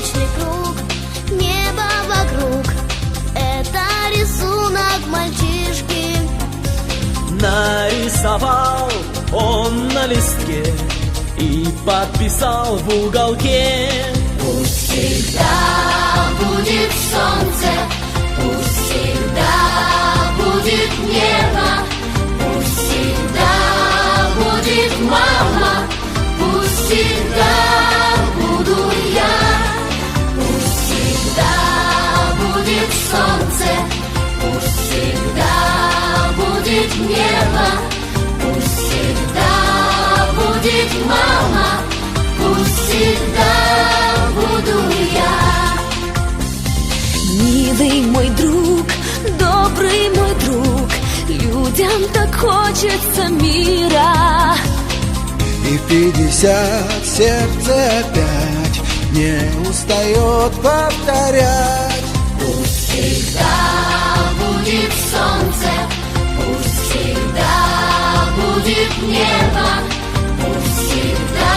бесконечный круг, небо вокруг. Это рисунок мальчишки. Нарисовал он на листке и подписал в уголке: пусть всегда будет солнце, пусть всегда будет небо, пусть всегда будет мама, пусть всегда буду я. Пусть всегда будет солнце, пусть всегда будет небо, пусть всегда будет мама, пусть всегда буду я. Милый мой друг, добрый мой друг, людям так хочется мира. И в 50 сердце опять не устает повторять: пусть всегда будет солнце, пусть всегда будет небо, пусть всегда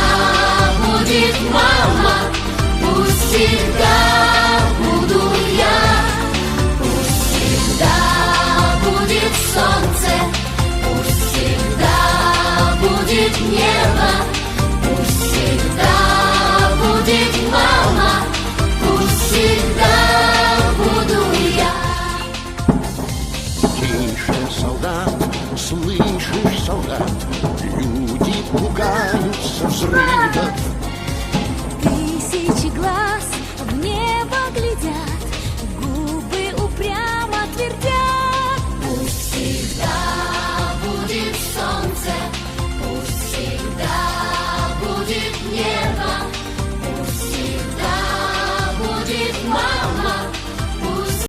будет мама, пусть всегда буду я. Пусть всегда будет солнце, пусть всегда будет небо, пусть всегда будет мама, пусть всегда буду я. Тише, солдат, слышишь, солдат, люди пугаются взрывов. Тысячи глаз в небо глядят, губы упрямо твердят: пусть всегда будет солнце, пусть всегда будет небо, пусть всегда будет мама,